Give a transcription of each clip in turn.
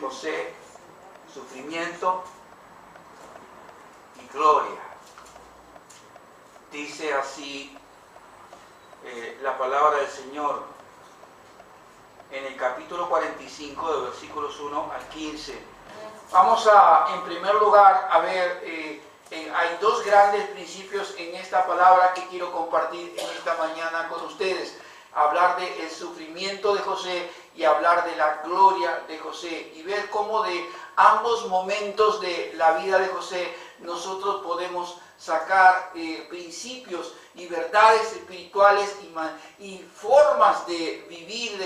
José, sufrimiento y gloria. Dice así la palabra del Señor en el capítulo 45, de versículos 1 al 15. Vamos a, en primer lugar, a ver, hay dos grandes principios en esta palabra que quiero compartir en esta mañana con ustedes. Hablar del sufrimiento de José y hablar de la gloria de José, y ver cómo de ambos momentos de la vida de José nosotros podemos sacar principios y verdades espirituales y formas de vivir,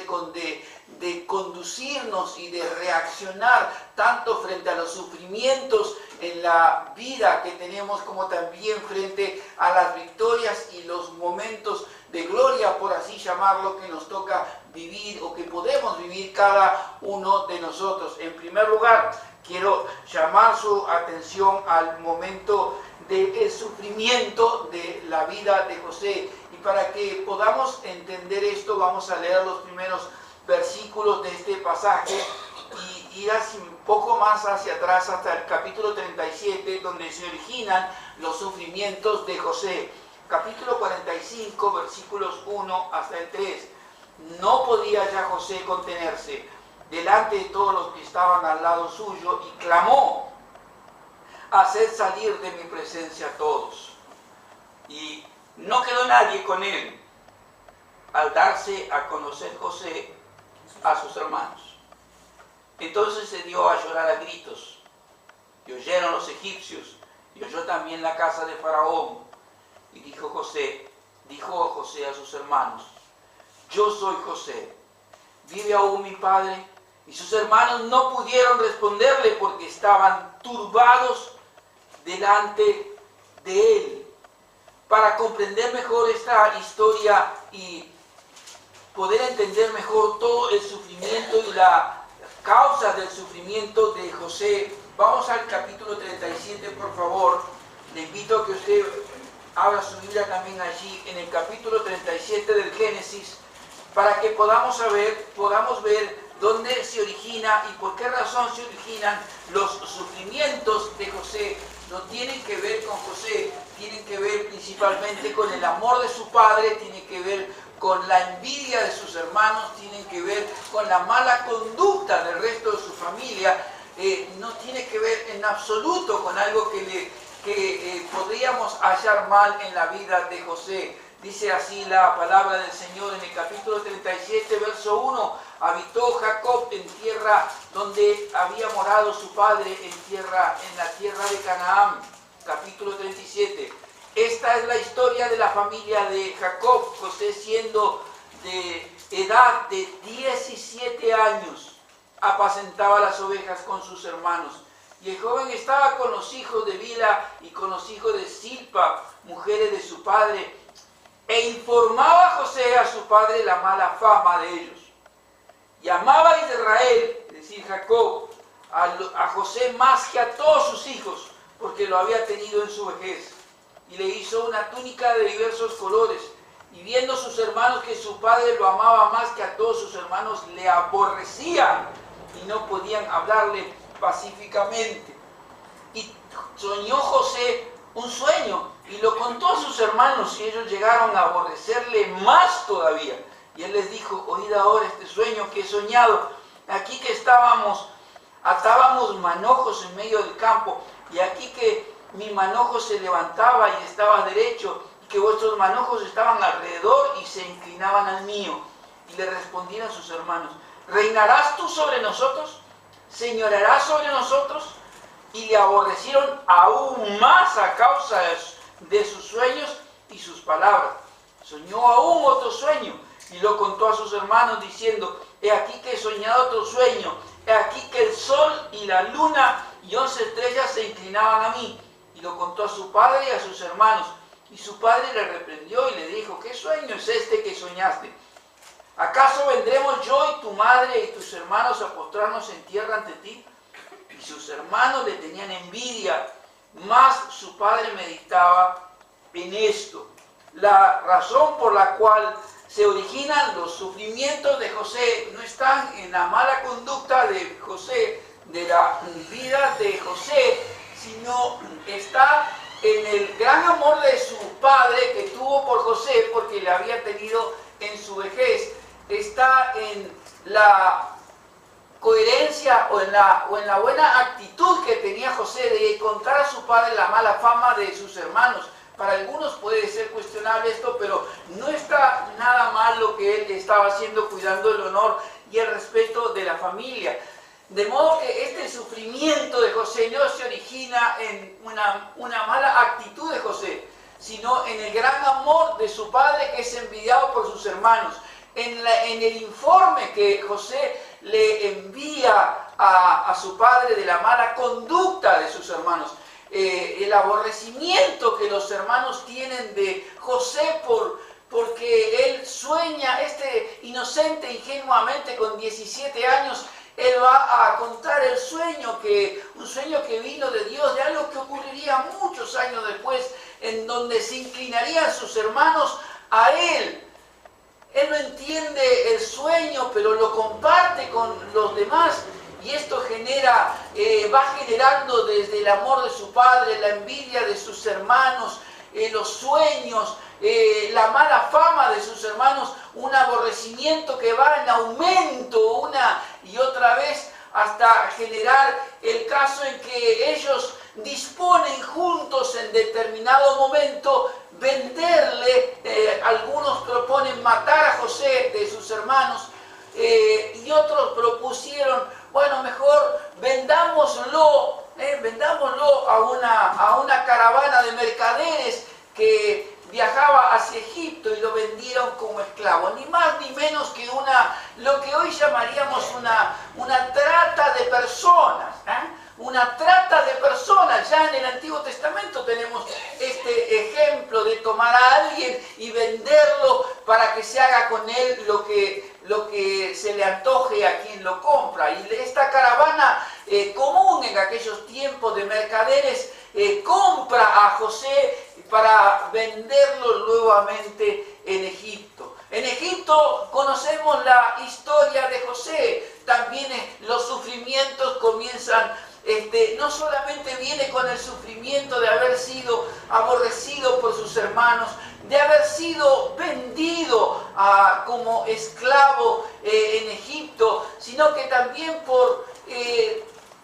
de conducirnos y de reaccionar tanto frente a los sufrimientos en la vida que tenemos, como también frente a las victorias y los momentos de gloria, por así llamarlo, que nos toca vivir o que podemos vivir cada uno de nosotros. En primer lugar, quiero llamar su atención al momento del sufrimiento de la vida de José. Y para que podamos entender esto, vamos a leer los primeros versículos de este pasaje y ir así un poco más hacia atrás hasta el capítulo 37, donde se originan los sufrimientos de José. Capítulo 45, versículos 1 hasta el 3. No podía ya José contenerse delante de todos los que estaban al lado suyo y clamó: haced salir de mi presencia a todos. Y no quedó nadie con él al darse a conocer José a sus hermanos. Entonces se dio a llorar a gritos, y oyeron los egipcios, y oyó también la casa de Faraón. Y dijo José a sus hermanos: yo soy José, ¿vive aún mi padre? Y sus hermanos no pudieron responderle porque estaban turbados delante de él. Para comprender mejor esta historia y poder entender mejor todo el sufrimiento y la causa del sufrimiento de José, vamos al capítulo 37, por favor. Le invito a que usted abra su Biblia también allí, en el capítulo 37 del Génesis, para que podamos ver dónde se origina y por qué razón se originan los sufrimientos de José. No tienen que ver con José, tienen que ver principalmente con el amor de su padre, tienen que ver con la envidia de sus hermanos, tienen que ver con la mala conducta del resto de su familia. No tiene que ver en absoluto con algo que podríamos hallar mal en la vida de José. Dice así la palabra del Señor en el capítulo 37, verso 1. Habitó Jacob en tierra donde había morado su padre, en la tierra de Canaán. Capítulo 37. Esta es la historia de la familia de Jacob. José, siendo de edad de 17 años, apacentaba las ovejas con sus hermanos. Y el joven estaba con los hijos de Bila y con los hijos de Silpa, mujeres de su padre, e informaba José a su padre la mala fama de ellos. Y amaba a Israel, es decir, Jacob, a José más que a todos sus hijos, porque lo había tenido en su vejez. Y le hizo una túnica de diversos colores. Y viendo sus hermanos que su padre lo amaba más que a todos sus hermanos, le aborrecían y no podían hablarle pacíficamente. Y soñó José un sueño y lo contó a sus hermanos, y ellos llegaron a aborrecerle más todavía. Y él les dijo: oíd ahora este sueño que he soñado. Aquí que atábamos manojos en medio del campo, y aquí que mi manojo se levantaba y estaba derecho, y que vuestros manojos estaban alrededor y se inclinaban al mío. Y le respondieron sus hermanos: ¿reinarás tú sobre nosotros? ¿Señorearás sobre nosotros? Y le aborrecieron aún más a causa de sus sueños y sus palabras. Soñó aún otro sueño y lo contó a sus hermanos, diciendo: he aquí que he soñado otro sueño, he aquí que el sol y la luna y 11 estrellas se inclinaban a mí. Y lo contó a su padre y a sus hermanos. Y su padre le reprendió y le dijo: ¿qué sueño es este que soñaste? ¿Acaso vendremos yo y tu madre y tus hermanos a postrarnos en tierra ante ti? Y sus hermanos le tenían envidia, mas su padre meditaba en esto. La razón por la cual se originan los sufrimientos de José, no están en la mala conducta de José, de la vida de José, sino está en el gran amor de su padre que tuvo por José, porque le había tenido en su vejez. Está en la coherencia o en la buena actitud que tenía José de contar a su padre la mala fama de sus hermanos. Para algunos puede ser cuestionable esto, pero no está nada mal lo que él estaba haciendo, cuidando el honor y el respeto de la familia. De modo que este sufrimiento de José no se origina en una mala actitud de José, sino en el gran amor de su padre, que es envidiado por sus hermanos. En el informe que José le envía a su padre de la mala conducta de sus hermanos, el aborrecimiento que los hermanos tienen de José porque él sueña, inocente, ingenuamente, con 17 años, él va a contar el sueño, un sueño que vino de Dios, de algo que ocurriría muchos años después, en donde se inclinarían sus hermanos a él. Él no entiende el sueño, pero lo comparte con los demás, y esto va generando desde el amor de su padre, la envidia de sus hermanos, los sueños, la mala fama de sus hermanos, un aborrecimiento que va en aumento una y otra vez, hasta generar el caso en que ellos disponen juntos en determinado momento venderle. Algunos proponen matar a José de sus hermanos, y otros propusieron, bueno, mejor vendámoslo a una caravana de mercaderes que viajaba hacia Egipto, y lo vendieron como esclavo. Ni más ni menos que lo que hoy llamaríamos una trata de personas. Una trata de personas. Ya en el Antiguo Testamento tenemos este ejemplo de tomar a alguien y venderlo para que se haga con él lo que se le antoje a quien lo compra. Y esta caravana común en aquellos tiempos de mercaderes compra a José para venderlo nuevamente en Egipto. En Egipto conocemos la historia de José. También los sufrimientos comienzan. No solamente viene con el sufrimiento de haber sido aborrecido por sus hermanos, de haber sido vendido como esclavo en Egipto, sino que también por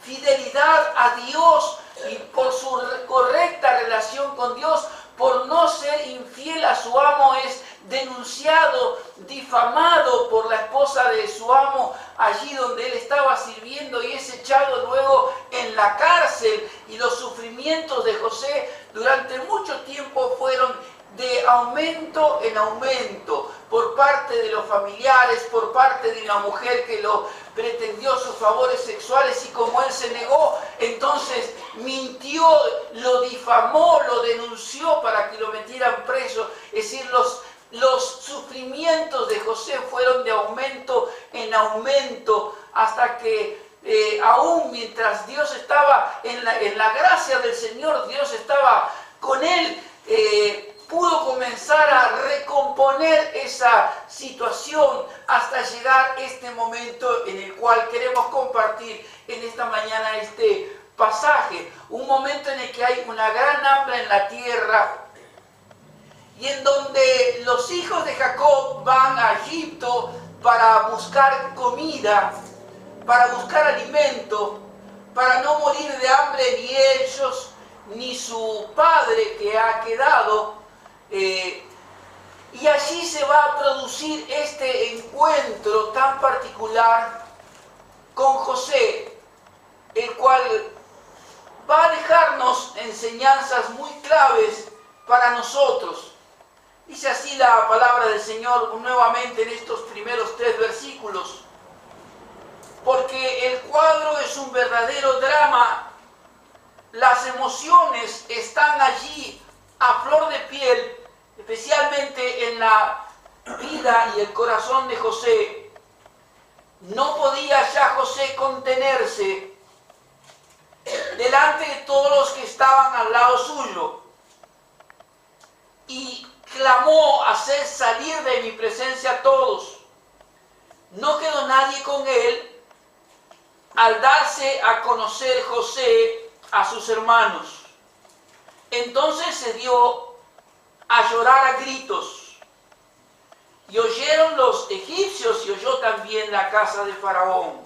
fidelidad a Dios y por su correcta relación con Dios, por no ser infiel a su amo, es denunciado, difamado por la esposa de su amo allí donde él estaba sirviendo, y es echado luego en la cárcel. Y los sufrimientos de José durante mucho tiempo fueron de aumento en aumento, por parte de los familiares, por parte de una mujer que lo pretendió sus favores sexuales, y como él se negó, entonces mintió, lo difamó, lo denunció para que lo metieran preso. Es decir, los sufrimientos de José fueron de aumento en aumento, hasta que aún mientras Dios estaba en la gracia del Señor, Dios estaba con él, pudo comenzar a recomponer esa situación hasta llegar este momento en el cual queremos compartir en esta mañana este pasaje. Un momento en el que hay una gran hambre en la tierra, y en donde los hijos de Jacob van a Egipto para buscar comida, para buscar alimento, para no morir de hambre ni ellos ni su padre que ha quedado. Y allí se va a producir este encuentro tan particular con José, el cual va a dejarnos enseñanzas muy claves para nosotros. Dice así la palabra del Señor nuevamente en estos primeros 3 versículos: porque el cuadro es un verdadero drama, las emociones están allí a flor de piel, especialmente en la vida y el corazón de José. No podía ya José contenerse delante de todos los que estaban al lado suyo, y clamó hacer salir de mi presencia a todos. No quedó nadie con él al darse a conocer José a sus hermanos. Entonces se dio a llorar a gritos. Y oyeron los egipcios y oyó también la casa de Faraón.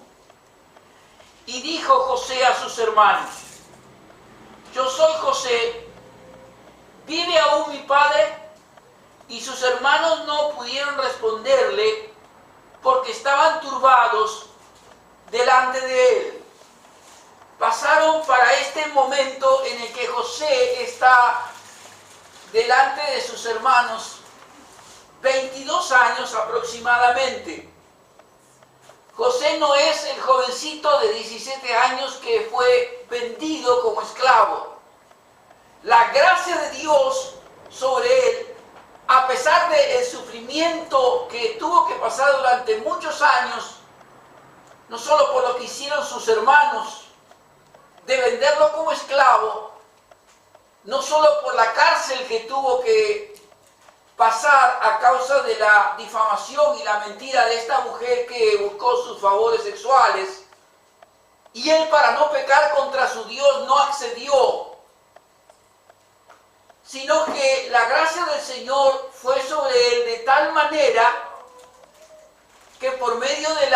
Y dijo José a sus hermanos: yo soy José, ¿vive aún mi padre? Y sus hermanos no pudieron responderle porque estaban turbados delante de él. Pasaron para este momento en el que José está delante de sus hermanos 22 años aproximadamente. José no es el jovencito de 17 años que fue vendido como esclavo. La gracia de Dios sobre él, a pesar del sufrimiento que tuvo que pasar durante muchos años, no solo por lo que hicieron sus hermanos, de venderlo como esclavo, no solo por la cárcel que tuvo que pasar a causa de la difamación y la mentira de esta mujer que buscó sus favores sexuales, y él, para no pecar contra su Dios, no accedió, sino que la gracia del Señor fue sobre él de tal manera que por medio de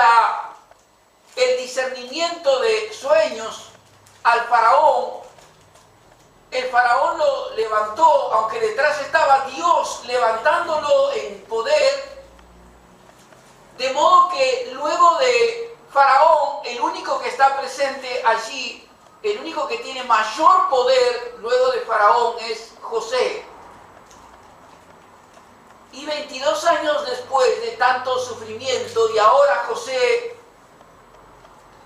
el discernimiento de sueños al faraón, el faraón lo levantó, aunque detrás estaba Dios levantándolo en poder, de modo que luego de Faraón, el único que está presente allí, el único que tiene mayor poder luego de Faraón es José. Y 22 años después de tanto sufrimiento, y ahora José,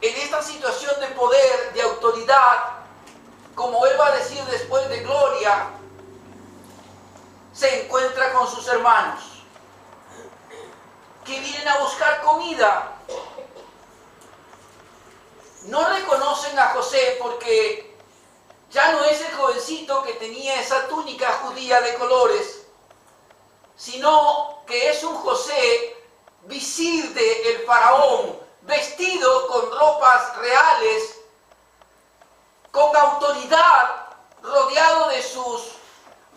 en esta situación de poder, de autoridad, como él va a decir después de gloria, se encuentra con sus hermanos, que vienen a buscar comida. No reconocen a José porque ya no es el jovencito que tenía esa túnica judía de colores, sino que es un José visir del faraón, vestido con ropas reales, con autoridad, rodeado de sus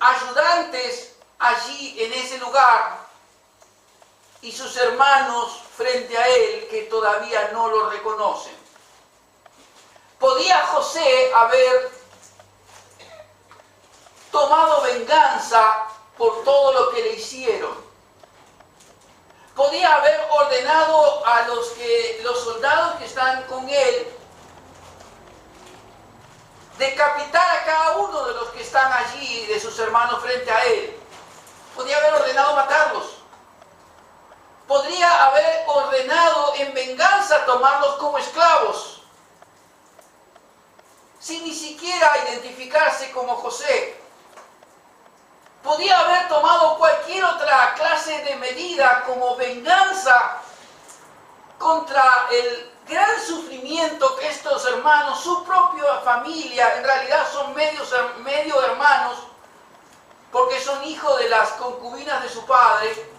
ayudantes allí en ese lugar, y sus hermanos frente a él que todavía no lo reconocen. ¿Podía José haber tomado venganza por todo lo que le hicieron? ¿Podía haber ordenado a los soldados que están con él decapitar a cada uno de los que están allí, de sus hermanos frente a él? ¿Podría haber ordenado matarlos? ¿Podría haber ordenado en venganza tomarlos como esclavos, sin ni siquiera identificarse como José? ¿Podía haber tomado cualquier otra clase de medida como venganza contra el gran sufrimiento que estos hermanos, su propia familia, en realidad son medio hermanos, porque son hijos de las concubinas de su padre?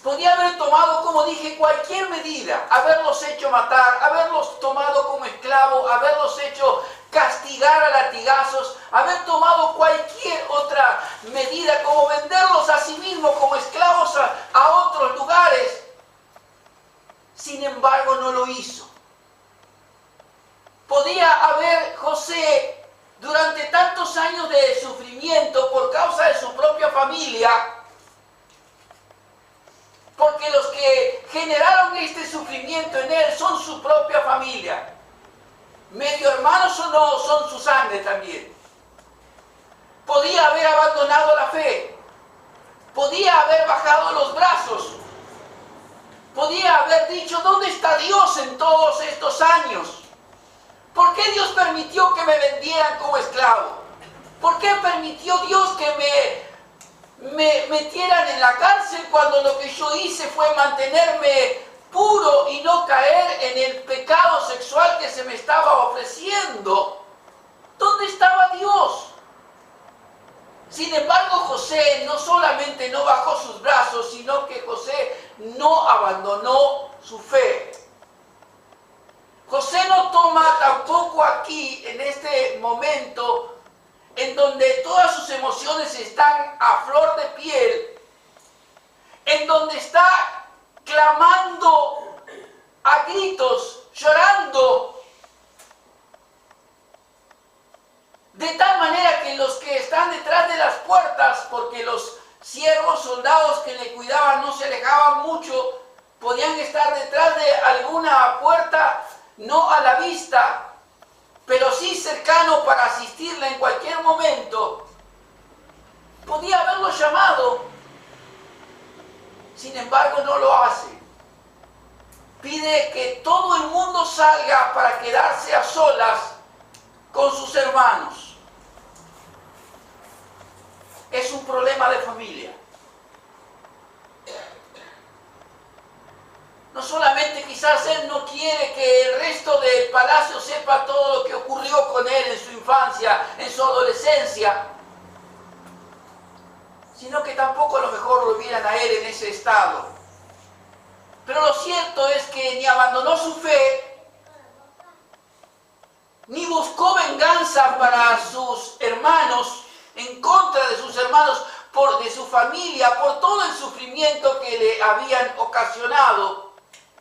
Podía haber tomado, como dije, cualquier medida, haberlos hecho matar, haberlos tomado como esclavos, haberlos hecho castigar a latigazos, haber tomado cualquier otra medida, como venderlos a sí mismos como esclavos a otros lugares. Sin embargo, no lo hizo. Podía haber José, durante tantos años de sufrimiento por causa de su propia familia, porque los que generaron este sufrimiento en él son su propia familia, medio hermanos o no, son su sangre también. Podía haber abandonado la fe, podía haber bajado los brazos, podía haber dicho: ¿dónde está Dios en todos estos años? ¿Por qué Dios permitió que me vendieran como esclavo? ¿Por qué permitió Dios que me metieran en la cárcel cuando lo que yo hice fue mantenerme puro y no caer en el pecado sexual que se me estaba ofreciendo? ¿Dónde estaba Dios? Sin embargo, José no solamente no bajó sus brazos, sino que José no abandonó su fe. José no toma tampoco aquí, en este momento, en donde todas sus emociones están a flor de piel, en donde está clamando a gritos, llorando, de tal manera que los que están detrás de las puertas, porque los siervos, soldados que le cuidaban no se alejaban mucho, podían estar detrás de alguna puerta, no a la vista, pero sí cercano para asistirle en cualquier momento. Podía haberlo llamado, sin embargo no lo hace. Pide que todo el mundo salga para quedarse a solas con sus hermanos. Es un problema de familia. No solamente quizás él no quiere que el resto del palacio sepa todo lo que ocurrió con él en su infancia, en su adolescencia, sino que tampoco a lo mejor lo vieran a él en ese estado. Pero lo cierto es que ni abandonó su fe, ni buscó venganza para sus hermanos, en contra de sus hermanos, de su familia, por todo el sufrimiento que le habían ocasionado,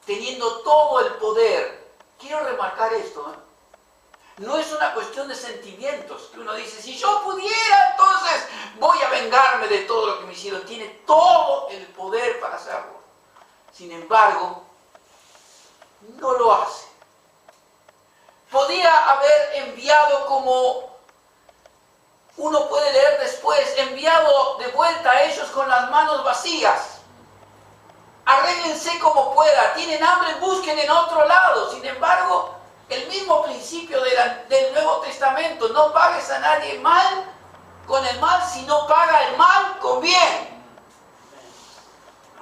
teniendo todo el poder. Quiero remarcar esto, ¿eh? No es una cuestión de sentimientos, que uno dice, si yo pudiera, entonces voy a vengarme de todo lo que me hicieron. Tiene todo el poder para hacerlo. Sin embargo, no lo hace. Podía haber enviado, como uno puede leer después, enviado de vuelta a ellos con las manos vacías. Arréglense como pueda, tienen hambre, busquen en otro lado. Sin embargo, el mismo principio del Nuevo Testamento, no pagues a nadie mal con el mal, sino paga el mal con bien.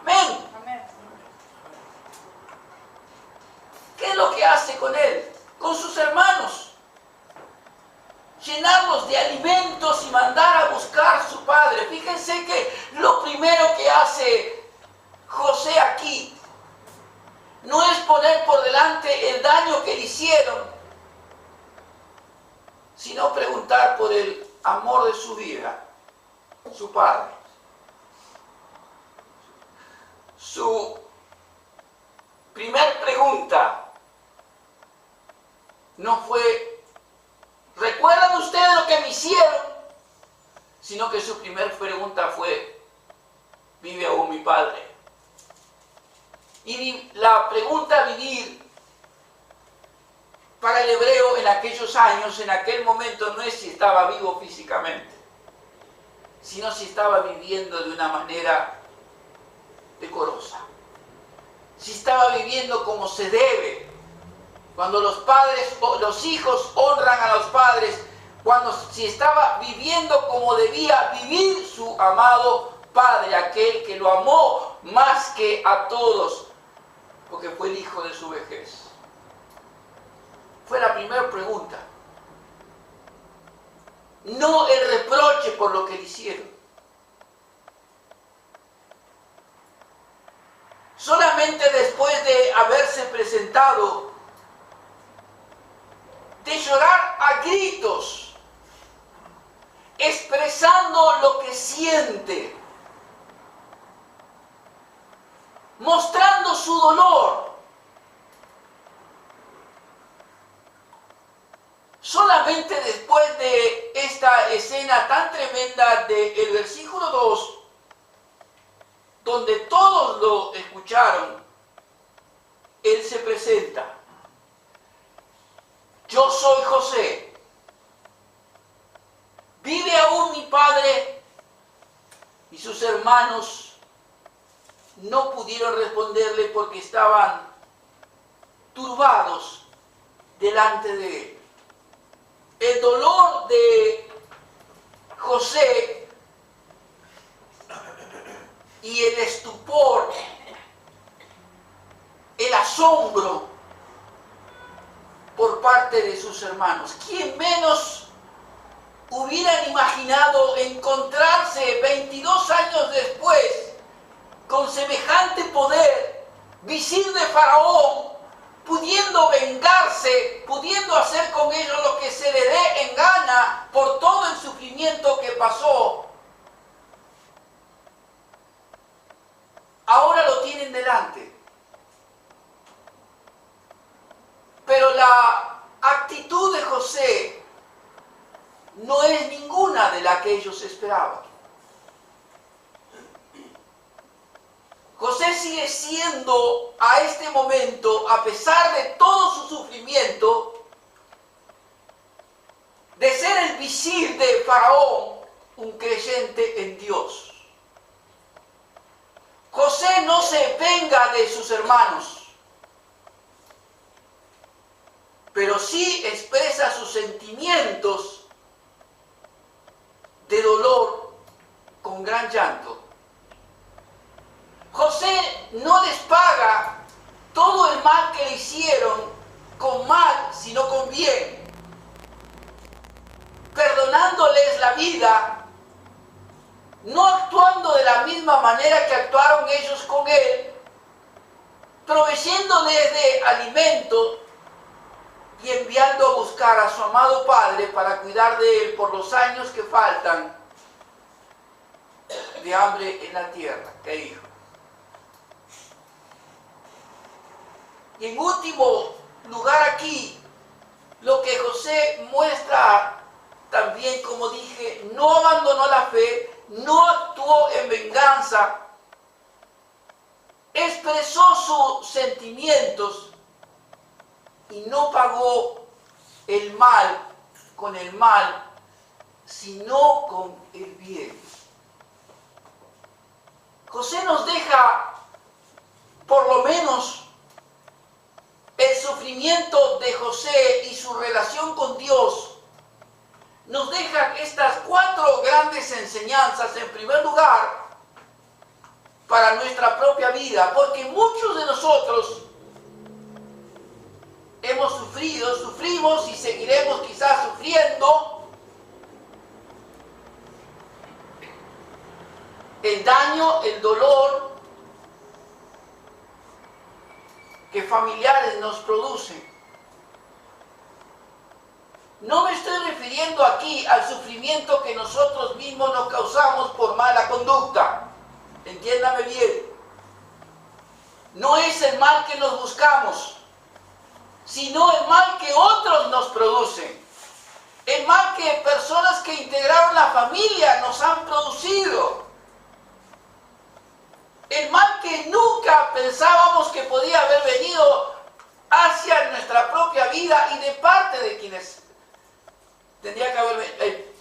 Amén. ¿Qué es lo que hace con él? Con sus hermanos. Llenarlos de alimentos y mandar a buscar a su padre. Fíjense que lo primero que hace José aquí no es poner por delante el daño que le hicieron, sino preguntar por el amor de su vida, su padre. Su primer pregunta no fue, ¿recuerdan ustedes lo que me hicieron? Sino que su primer pregunta fue, ¿vive aún mi padre? Y la pregunta vivir para el hebreo en aquellos años, en aquel momento, no es si estaba vivo físicamente, sino si estaba viviendo de una manera decorosa, si estaba viviendo como se debe. Cuando los padres o los hijos honran a los padres, si estaba viviendo como debía vivir su amado padre, aquel que lo amó más que a todos, porque fue el hijo de su vejez. Fue la primera pregunta. No el reproche por lo que le hicieron. Solamente después de haberse presentado, de llorar a gritos, expresando lo que siente, mostrando su dolor. Solamente después de esta escena tan tremenda del versículo 2, donde todos lo escucharon, él se presenta. Yo soy José. ¿Vive aún mi padre? Y sus hermanos no pudieron responderle porque estaban turbados delante de él. El dolor de José y el estupor, el asombro por parte de sus hermanos. ¿Quién menos hubieran imaginado encontrarse 22 años después con semejante poder, visir de Faraón, pudiendo vengarse, pudiendo hacer con ellos lo que se le dé en gana por todo el sufrimiento que pasó? Ahora lo tienen delante. Pero la actitud de José no es ninguna de la que ellos esperaban. José sigue siendo a este momento, a pesar de todo su sufrimiento, de ser el visir de Faraón, un creyente en Dios. José no se venga de sus hermanos, pero sí expresa sus sentimientos de dolor con gran llanto. José no les paga todo el mal que le hicieron con mal, sino con bien, perdonándoles la vida, no actuando de la misma manera que actuaron ellos con él, proveyéndoles de alimento y enviando a buscar a su amado Padre para cuidar de él por los años que faltan de hambre en la tierra. ¿Qué dijo? Y en último lugar aquí, lo que José muestra también, como dije, no abandonó la fe, no actuó en venganza, expresó sus sentimientos y no pagó el mal con el mal, sino con el bien. José nos deja, por lo menos, el sufrimiento de José y su relación con Dios. Nos deja estas 4 grandes enseñanzas, en primer lugar, para nuestra propia vida, porque muchos de nosotros hemos sufrido, sufrimos y seguiremos quizás sufriendo el daño, el dolor que familiares nos producen. No me estoy refiriendo aquí al sufrimiento que nosotros mismos nos causamos por mala conducta. Entiéndame bien. No es el mal que nos buscamos, sino el mal que otros nos producen. El mal que personas que integraron la familia nos han producido. El mal que nunca pensábamos que podía haber venido hacia nuestra propia vida y de parte de quienes tendría que haber,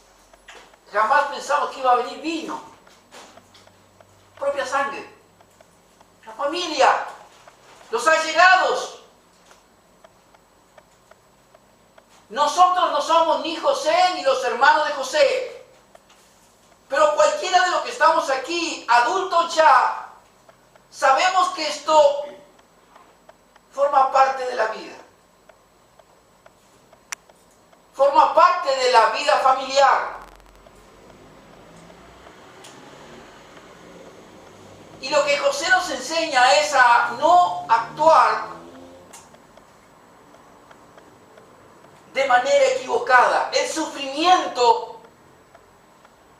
jamás pensamos que iba a venir vino, propia sangre, la familia, los allegados. Nosotros no somos ni José ni los hermanos de José, pero cualquiera de los que estamos aquí, adultos ya, sabemos que esto forma parte de la vida. Forma parte de la vida familiar. Y lo que José nos enseña es a no actuar de manera equivocada. El sufrimiento,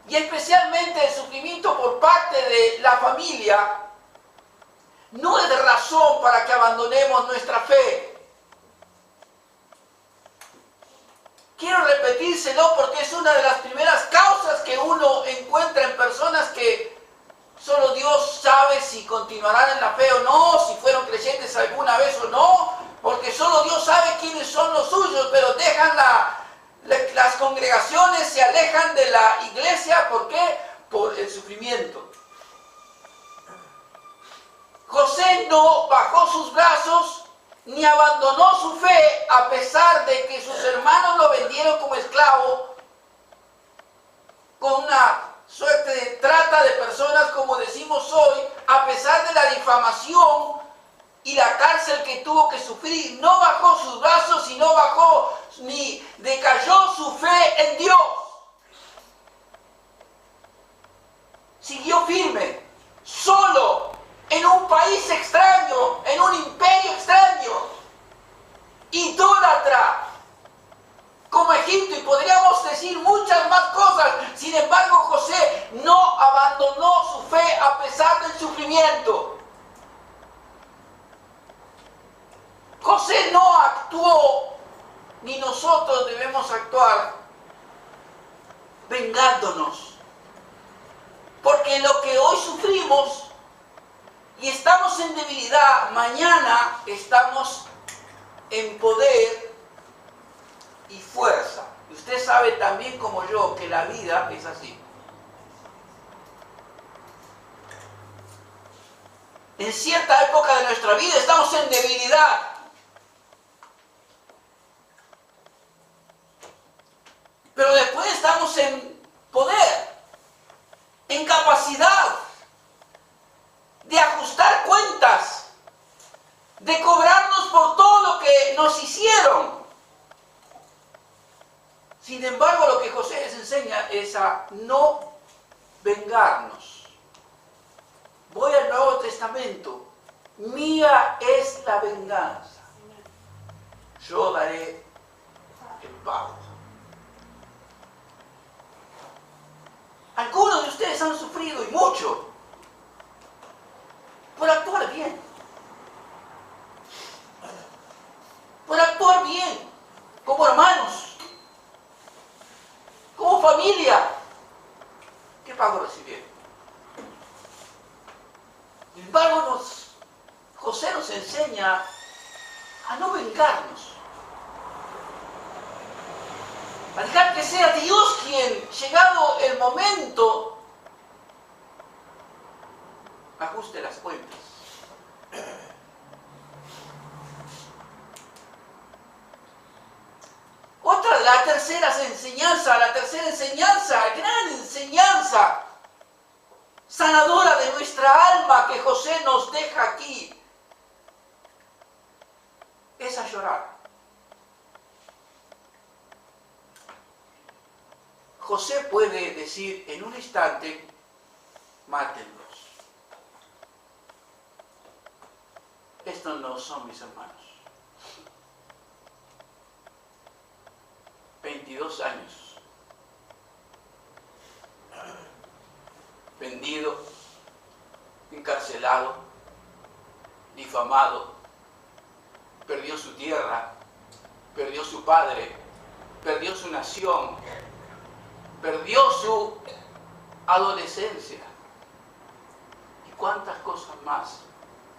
y especialmente el sufrimiento por parte de la familia, no es de razón para que abandonemos nuestra fe. Quiero repetírselo porque es una de las primeras causas que uno encuentra en personas que solo Dios sabe si continuarán en la fe o no, si fueron creyentes alguna vez o no, porque solo Dios sabe quiénes son los suyos, pero dejan las congregaciones, se alejan de la iglesia. ¿Por qué? Por el sufrimiento. José no bajó sus brazos ni abandonó su fe a pesar de que sus hermanos lo vendieron como esclavo, con una suerte de trata de personas, como decimos hoy, a pesar de la difamación y la cárcel que tuvo que sufrir. No bajó sus brazos y no bajó ni decayó su fe en Dios. siguió firme, solo, en un país extraño, en un imperio extraño, idólatra, como Egipto, y podríamos decir muchas más cosas. Sin embargo, José no abandonó su fe a pesar del sufrimiento. José no actuó, ni nosotros debemos actuar vengándonos. Porque lo que hoy sufrimos y estamos en debilidad, mañana estamos en poder y fuerza. Y usted sabe también como yo que la vida es así. En cierta época de nuestra vida estamos en debilidad. Pero después estamos en poder, en capacidad de ajustar cuentas, de cobrarnos por todo lo que nos hicieron. Sin embargo, lo que José les enseña es a no vengarnos. Voy al Nuevo Testamento. Mía es la venganza. Yo daré el pago. Algunos de ustedes han sufrido, y mucho, por actuar bien. Por actuar bien, como hermanos, como familia. ¿Qué pago recibieron? Sin embargo, José nos enseña a no vengarnos. A dejar que sea Dios quien, llegado el momento, ajuste las cuentas. Otra, la tercera enseñanza, gran enseñanza, sanadora de nuestra alma que José nos deja aquí, es a llorar. José puede decir en un instante, mátenlos. Estos no son mis hermanos. 22 años. Vendido, encarcelado, difamado, perdió su tierra, perdió su padre, perdió su nación, perdió su adolescencia. ¿Y cuántas cosas más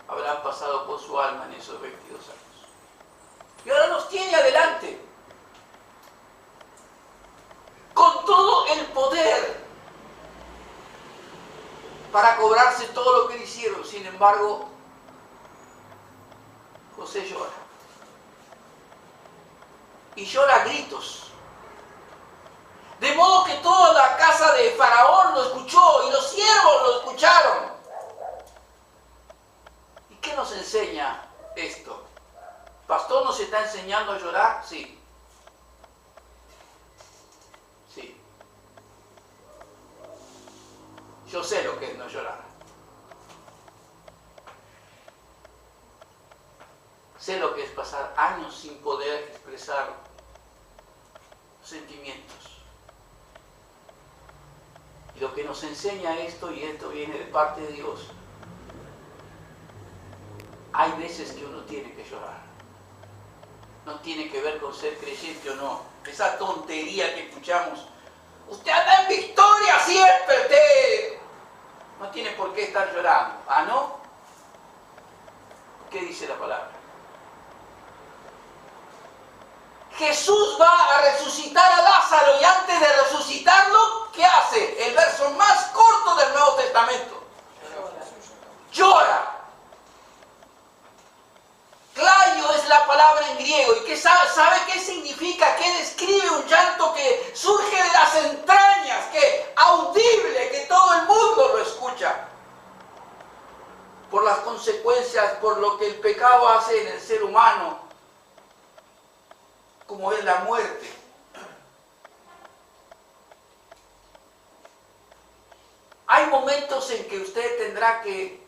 habrán pasado por su alma en esos 22 años? Y ahora nos tiene adelante, con todo el poder para cobrarse todo lo que le hicieron. Sin embargo, José llora. Y llora a gritos. De modo que toda la casa de Faraón lo escuchó y los siervos lo escucharon. ¿Y qué nos enseña esto? ¿Pastor nos está enseñando a llorar? Sí. Sí. Yo sé lo que es no llorar. Sé lo que es pasar años sin poder expresar sentimientos. Y lo que nos enseña esto, y esto viene de parte de Dios, hay veces que uno tiene que llorar. No tiene que ver con ser creyente o no. Esa tontería que escuchamos. Usted anda en victoria siempre, usted no tiene por qué estar llorando. ¿Ah, no? ¿Qué dice la palabra? Jesús va a resucitar a Lázaro y antes de resucitarlo, ¿qué hace? El verso más corto del Nuevo Testamento. Llora. Clayo es la palabra en griego. ¿Y sabe qué significa? Que describe un llanto que surge de las entrañas, que audible, que todo el mundo lo escucha. Por las consecuencias, por lo que el pecado hace en el ser humano, como es la muerte. Hay momentos en que usted tendrá que,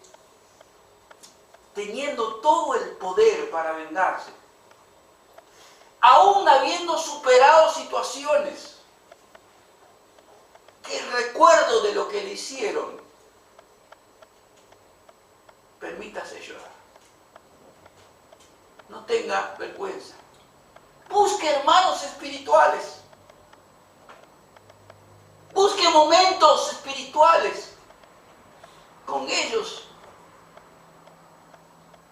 teniendo todo el poder para vengarse, aún habiendo superado situaciones, que el recuerdo de lo que le hicieron, permítase llorar. No tenga vergüenza. Busque hermanos espirituales. Busque momentos espirituales. Con ellos,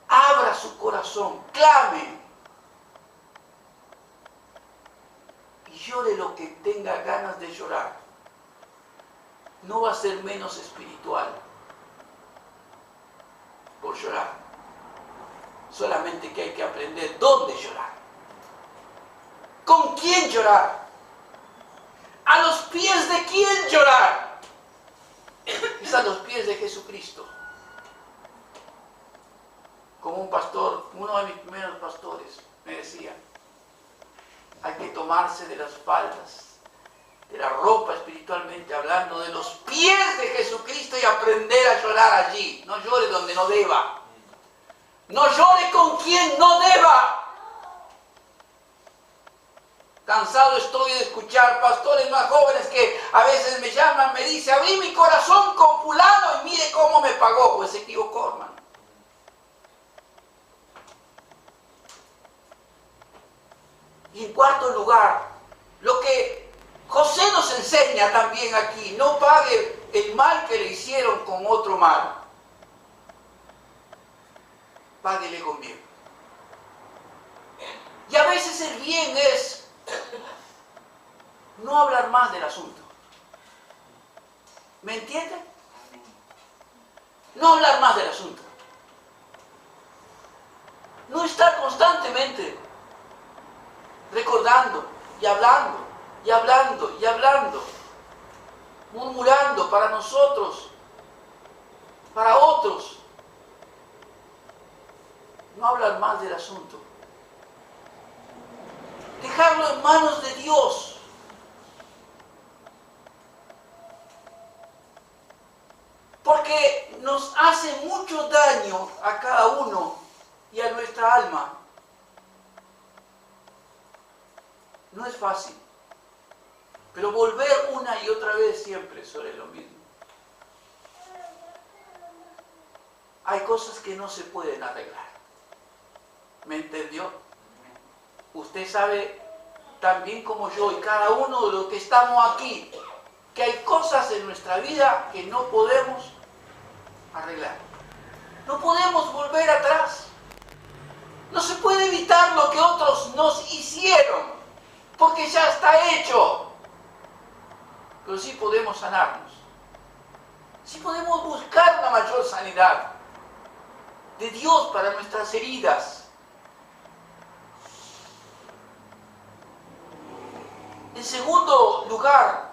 abra su corazón, clame. Y llore lo que tenga ganas de llorar. No va a ser menos espiritual por llorar. Solamente que hay que aprender dónde llorar. ¿Con quién llorar? ¿A los pies de quién llorar? Es a los pies de Jesucristo. Como un pastor, uno de mis primeros pastores, me decía, hay que tomarse de las faldas, de la ropa espiritualmente hablando, de los pies de Jesucristo y aprender a llorar allí. No llore donde no deba. No llore con quien no deba. Cansado estoy de escuchar pastores más jóvenes que a veces me llaman, me dicen, abrí mi corazón con fulano y mire cómo me pagó. Pues se equivocó, hermano. Y en cuarto lugar, lo que José nos enseña también aquí, no pague el mal que le hicieron con otro mal. Páguele con bien. Y a veces el bien es no hablar más del asunto. ¿Me entiende? No hablar más del asunto. No estar constantemente recordando y hablando y hablando y hablando, murmurando para nosotros, para otros. No hablar más del asunto. Dejarlo en manos de Dios. Porque nos hace mucho daño a cada uno y a nuestra alma. No es fácil. Pero volver una y otra vez siempre sobre lo mismo. Hay cosas que no se pueden arreglar. ¿Me entendió? Usted sabe tan bien como yo y cada uno de los que estamos aquí que hay cosas en nuestra vida que no podemos arreglar. No podemos volver atrás. No se puede evitar lo que otros nos hicieron, porque ya está hecho. Pero sí podemos sanarnos. Sí podemos buscar una mayor sanidad de Dios para nuestras heridas. En segundo lugar,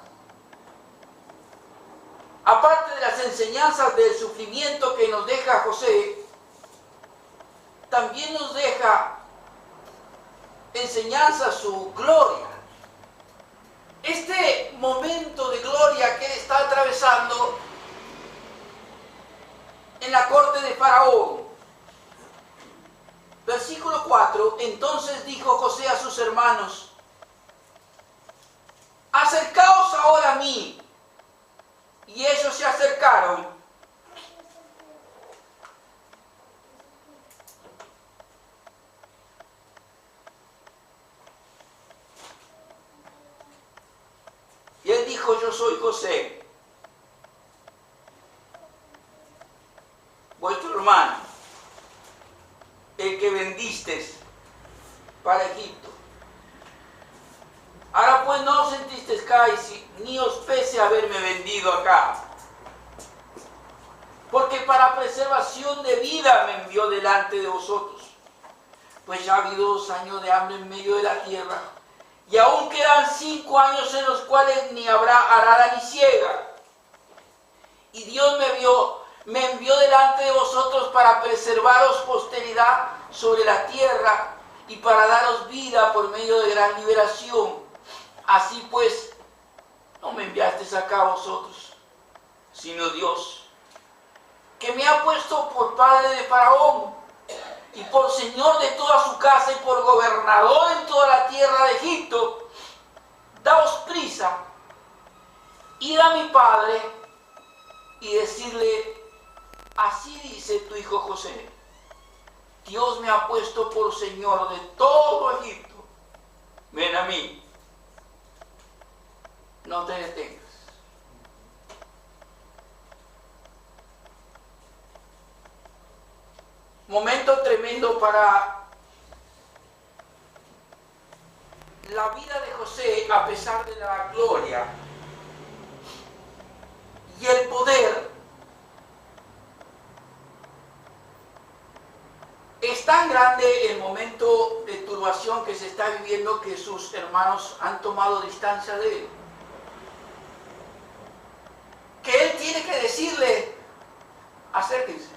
aparte de las enseñanzas del sufrimiento que nos deja José, también nos deja enseñanza su gloria. Este momento de gloria que él está atravesando en la corte de Faraón. Versículo 4, entonces dijo José a sus hermanos, acercaos ahora a mí. Y ellos se acercaron. Y él dijo, yo soy José, vuestro hermano, el que vendiste para Egipto. Ahora pues no os sentisteis ni os pese haberme vendido acá, porque para preservación de vida me envió delante de vosotros, pues ya ha habido 2 años de hambre en medio de la tierra, y aún quedan 5 años en los cuales ni habrá arada ni siega. Y Dios me envió delante de vosotros para preservaros posteridad sobre la tierra y para daros vida por medio de gran liberación. Así pues, no me enviasteis acá a vosotros, sino Dios, que me ha puesto por padre de Faraón, y por señor de toda su casa, y por gobernador en toda la tierra de Egipto. Daos prisa, id a mi padre, y decirle, así dice tu hijo José, Dios me ha puesto por señor de todo Egipto. Ven a mí, no te detengas. Momento tremendo para la vida de José, a pesar de la gloria y el poder. Es tan grande el momento de turbación que se está viviendo que sus hermanos han tomado distancia de él. Que él tiene que decirle, acérquense,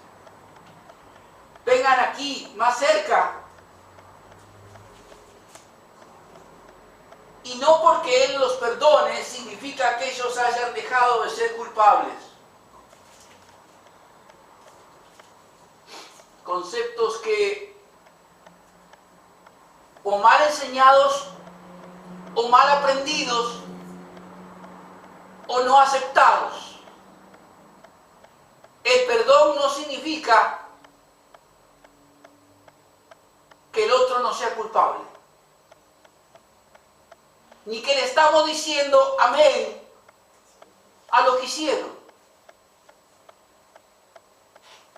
vengan aquí, más cerca. Y no porque él los perdone significa que ellos hayan dejado de ser culpables. Conceptos que o mal enseñados o mal aprendidos o no aceptados. El perdón no significa que el otro no sea culpable, ni que le estamos diciendo amén a lo que hicieron.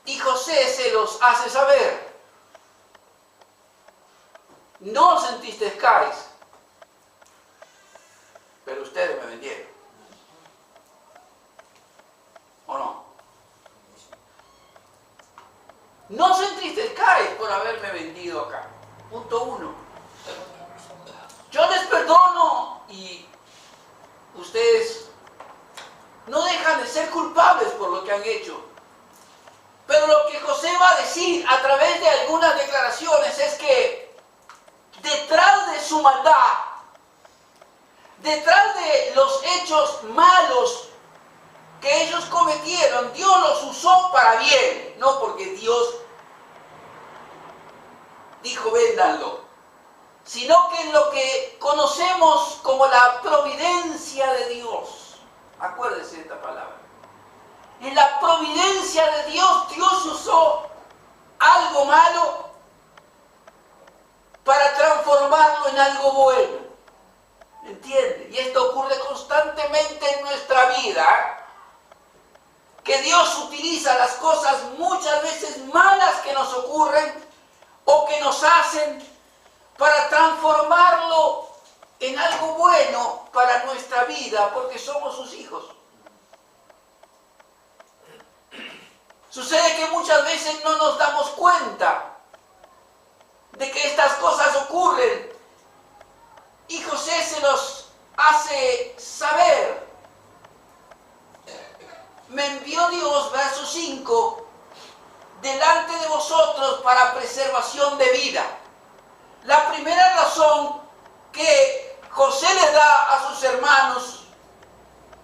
Y José se los hace saber. No sentiste cáiz, pero ustedes me vendieron. ¿O no? No sentiste cáiz por haberme vendido acá. Punto 1. Yo les perdono y ustedes no dejan de ser culpables por lo que han hecho. Pero lo que José va a decir a través de algunas declaraciones es que detrás de su maldad, detrás de los hechos malos que ellos cometieron, Dios los usó para bien, no porque Dios dijo véndanlo, sino que en lo que conocemos como la providencia de Dios. Acuérdese de esta palabra. En la providencia de Dios, Dios usó algo malo para transformarlo en algo bueno. ¿Entiende? Y esto ocurre constantemente en nuestra vida. Que Dios utiliza las cosas muchas veces malas que nos ocurren o que nos hacen para transformarlo en algo bueno para nuestra vida, porque somos sus hijos. Sucede que muchas veces no nos damos cuenta de que estas cosas ocurren y José se los hace saber. Me envió Dios, verso 5, delante de vosotros para preservación de vida. La primera razón que José le da a sus hermanos,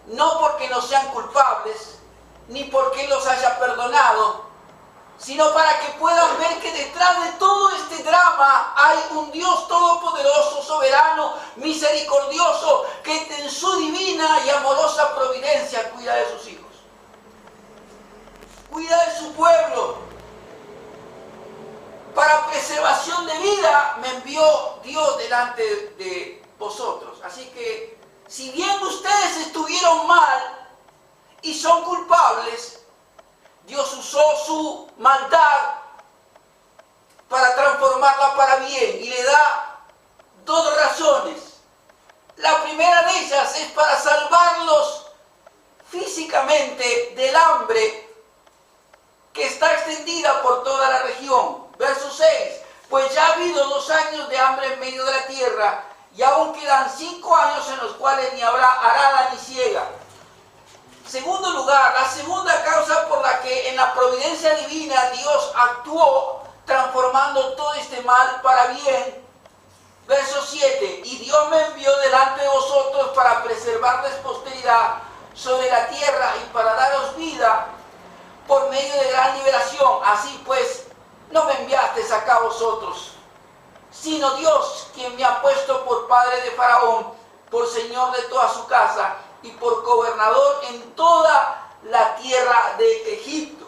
no porque no sean culpables, ni porque los haya perdonado, sino para que puedan ver que detrás de todo este drama hay un Dios todopoderoso, soberano, misericordioso, que en su divina y amorosa providencia cuida de sus hijos, cuida de su pueblo. Para preservación de vida me envió Dios delante de vosotros. Así que, si bien ustedes estuvieron mal y son culpables, Dios usó su maldad para transformarla para bien y le da dos razones. La primera de ellas es para salvarlos físicamente del hambre que está extendida por toda la región. Verso 6, pues ya ha habido 2 años de hambre en medio de la tierra y aún quedan 5 años en los cuales ni habrá arada ni siega. Segundo lugar, la segunda causa por la que en la providencia divina Dios actuó transformando todo este mal para bien. Verso 7, y Dios me envió delante de vosotros para preservarles posteridad sobre la tierra y para daros vida por medio de gran liberación. Así pues, no me enviasteis acá a vosotros, sino Dios, quien me ha puesto por padre de Faraón, por señor de toda su casa y por gobernador en toda la tierra de Egipto.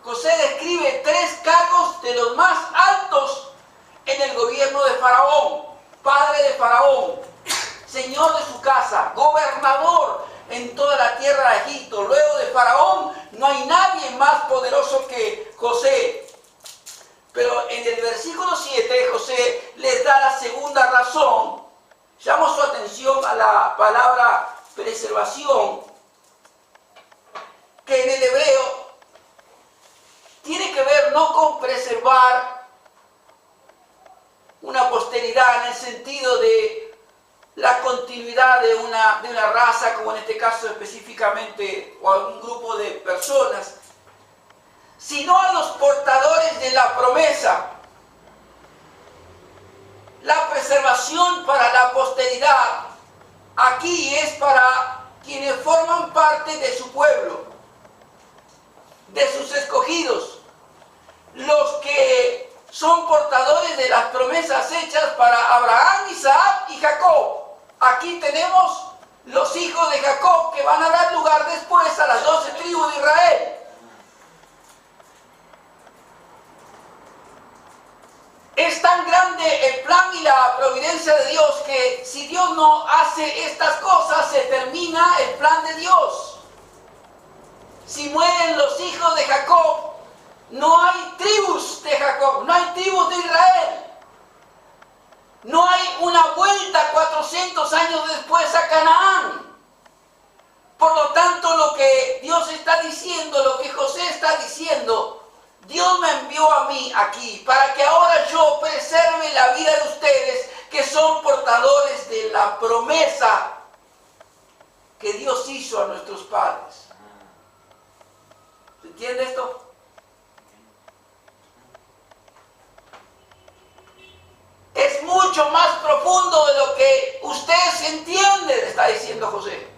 José describe 3 cargos de los más altos en el gobierno de Faraón: padre de Faraón, señor de su casa, gobernador en toda la tierra de Egipto. Luego de Faraón no hay nadie más poderoso que José. Pero en el versículo 7 José les da la segunda razón. Llamo su atención a la palabra preservación, que en el hebreo tiene que ver no con preservar una posteridad en el sentido de la continuidad de una raza, como en este caso específicamente, o algún grupo de personas, sino a los portadores de la promesa. La preservación para la posteridad aquí es para quienes forman parte de su pueblo, de sus escogidos, los que son portadores de las promesas hechas para Abraham, Isaac y Jacob. Aquí tenemos los hijos de Jacob que van a dar lugar después a las 12 tribus de Israel. Es tan grande el plan y la providencia de Dios que si Dios no hace estas cosas, se termina el plan de Dios. Si mueren los hijos de Jacob, no hay tribus de Jacob, no hay tribus de Israel. No hay una vuelta 400 años después a Canaán. Por lo tanto, lo que Dios está diciendo, lo que José está diciendo, Dios me envió a mí aquí para que ahora yo preserve la vida de ustedes, que son portadores de la promesa que Dios hizo a nuestros padres. ¿Se entiende esto? Es mucho más profundo de lo que ustedes entienden, está diciendo José.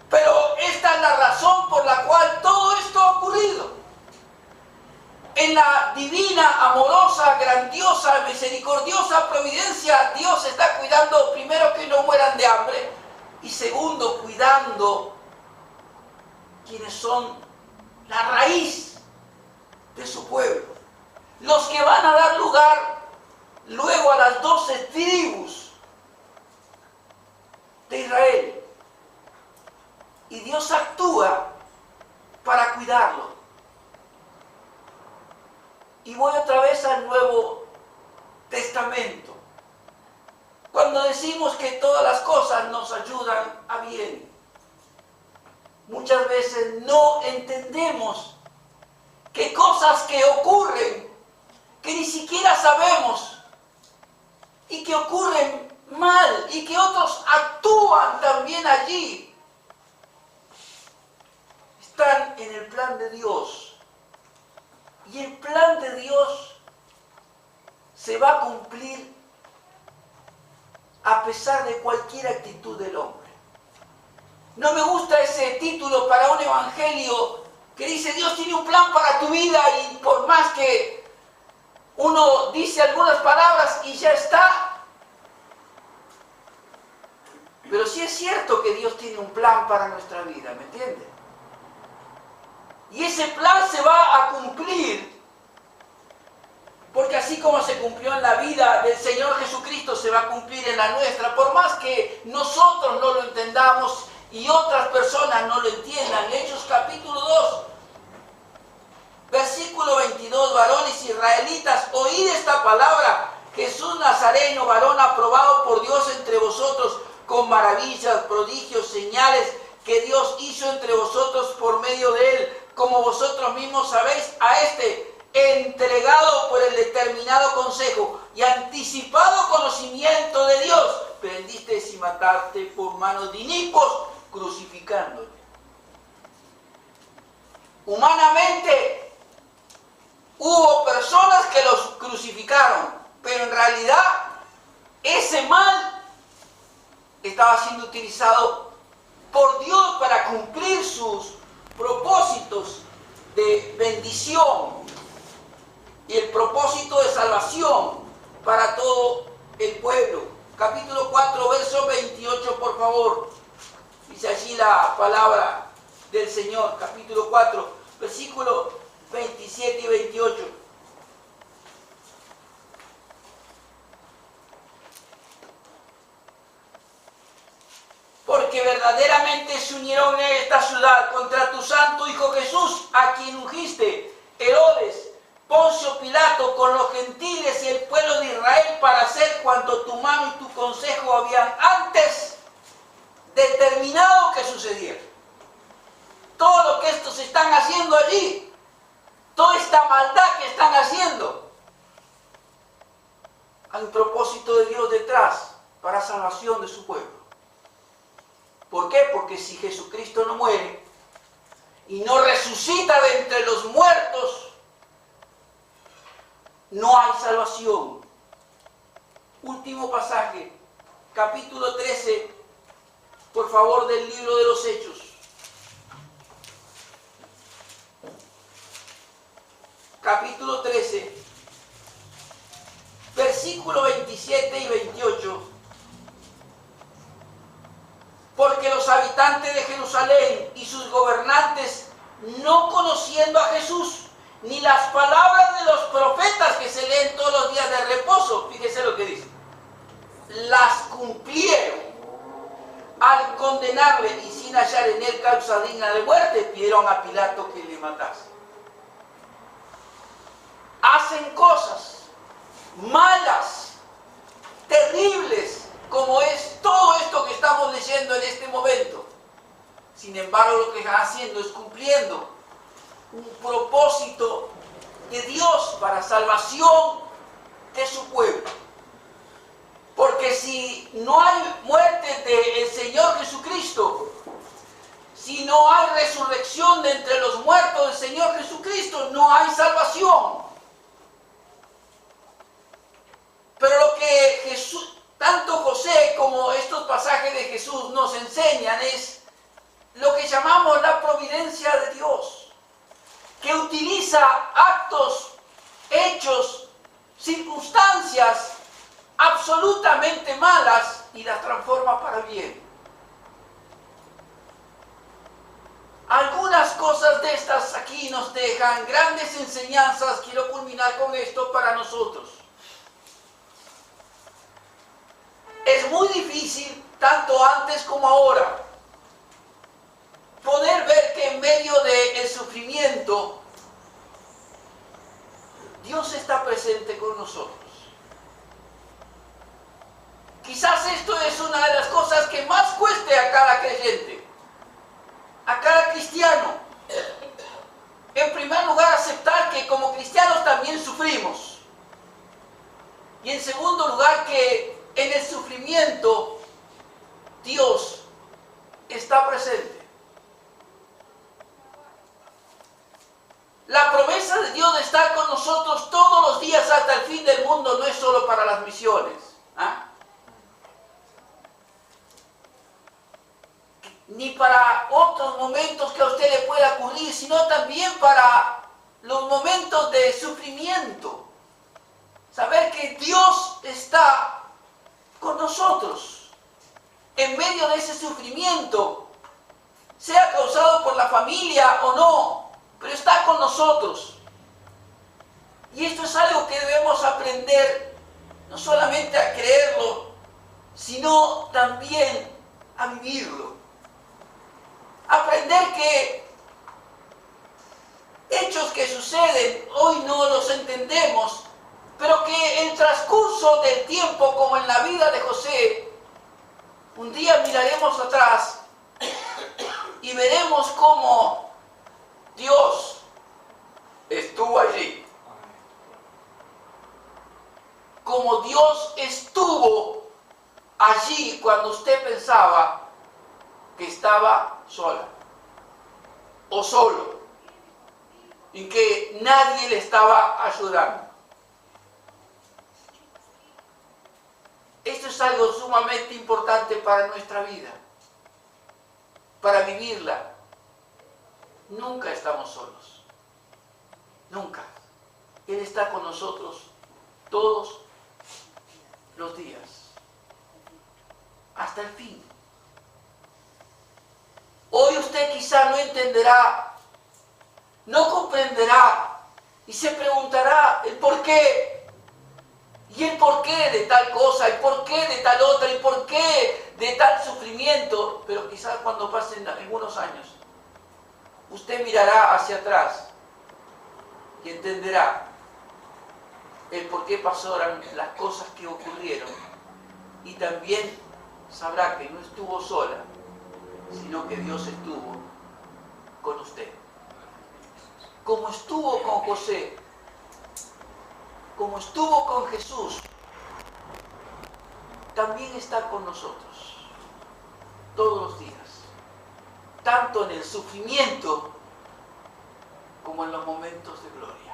Pero esta es la razón por la cual todo esto ha ocurrido. En la divina, amorosa, grandiosa, misericordiosa providencia, Dios está cuidando, primero, que no mueran de hambre, y segundo, cuidando quienes son la raíz de su pueblo, los que van a dar lugar luego a las 12 tribus de Israel. Y Dios actúa para cuidarlo. Y voy otra vez al Nuevo Testamento. Cuando decimos que todas las cosas nos ayudan a bien, muchas veces no entendemos que cosas que ocurren, que ni siquiera sabemos, y que ocurren mal, y que otros actúan también allí, están en el plan de Dios. Y el plan de Dios se va a cumplir a pesar de cualquier actitud del hombre. No me gusta ese título para un evangelio que dice Dios tiene un plan para tu vida, y por más que uno dice algunas palabras y ya está. Pero sí es cierto que Dios tiene un plan para nuestra vida, ¿me entiendes? Y ese plan se va a cumplir, porque así como se cumplió en la vida del Señor Jesucristo, se va a cumplir en la nuestra, por más que nosotros no lo entendamos y otras personas no lo entiendan. Hechos capítulo 2, versículo 22, varones israelitas, oíd esta palabra: Jesús Nazareno, varón aprobado por Dios entre vosotros, con maravillas, prodigios, señales que Dios hizo entre vosotros por medio de él, como vosotros mismos sabéis. A este, entregado por el determinado consejo y anticipado conocimiento de Dios, prendisteis y mataste por manos de inicuos, crucificándole. Humanamente hubo personas que los crucificaron, pero en realidad ese mal estaba siendo utilizado por Dios para cumplir sus propósitos de bendición y el propósito de salvación para todo el pueblo. Capítulo 4, verso 28, por favor. Dice allí la palabra del Señor. Capítulo 4, versículos 27 y 28. Porque verdaderamente se unieron en esta ciudad contra tu santo Hijo Jesús, a quien ungiste, Herodes, Poncio Pilato, con los gentiles y el pueblo de Israel, para hacer cuanto tu mano y tu consejo habían antes determinado que sucediera. Todo lo que estos están haciendo allí, toda esta maldad que están haciendo, hay un propósito de Dios detrás para salvación de su pueblo. ¿Por qué? Porque si Jesucristo no muere y no resucita de entre los muertos, no hay salvación. Último pasaje, capítulo 13, por favor, del libro de los Hechos. Capítulo 13, versículo 27 y 28. Porque los habitantes de Jerusalén y sus gobernantes, no conociendo a Jesús, ni las palabras de los profetas que se leen todos los días de reposo, fíjese lo que dice, las cumplieron al condenarle, y sin hallar en él causa digna de muerte, pidieron a Pilato que le matase. Hacen cosas malas, terribles, como es todo esto que estamos leyendo en este momento. Sin embargo, lo que están haciendo es cumpliendo un propósito de Dios para salvación de su pueblo. Porque si no hay muerte del Señor Jesucristo, si no hay resurrección de entre los muertos del Señor Jesucristo, no hay salvación. Pero lo que Jesús, tanto José como estos pasajes de Jesús nos enseñan es lo que llamamos la providencia de Dios, que utiliza actos, hechos, circunstancias absolutamente malas y las transforma para bien. Algunas cosas de estas aquí nos dejan grandes enseñanzas. Quiero culminar con esto para nosotros. Es muy difícil, tanto antes como ahora, poder ver que en medio del sufrimiento Dios está presente con nosotros. Quizás esto es una de las cosas que más cueste a cada creyente, a cada cristiano. En primer lugar, aceptar que como cristianos también sufrimos. Y en segundo lugar, que en el sufrimiento Dios está presente. La promesa de Dios de estar con nosotros todos los días hasta el fin del mundo no es solo para las misiones, ni para otros momentos que a usted le pueda ocurrir, sino también para los momentos de sufrimiento. Saber que Dios está con nosotros en medio de ese sufrimiento, sea causado por la familia o no, pero está con nosotros. Y esto es algo que debemos aprender, no solamente a creerlo, sino también a vivirlo. Aprender que hechos que suceden hoy no los entendemos, pero que el transcurso del tiempo, como en la vida de José, un día miraremos atrás y veremos cómo Dios estuvo allí. Como Dios estuvo allí cuando usted pensaba que estaba sola o solo y que nadie le estaba ayudando. Esto es algo sumamente importante para nuestra vida. para vivirla. Nunca estamos solos. Nunca. Él está con nosotros todos los días. Hasta el fin. Hoy usted quizá no entenderá, no comprenderá y se preguntará el por qué. Y el por qué de tal cosa, el por qué de tal otra, el por qué de tal sufrimiento. Pero quizás cuando pasen algunos años, usted mirará hacia atrás y entenderá el por qué pasaron las cosas que ocurrieron. Y también sabrá que no estuvo sola, sino que Dios estuvo con usted. Como estuvo con José, como estuvo con Jesús, también está con nosotros todos los días, tanto en el sufrimiento como en los momentos de gloria.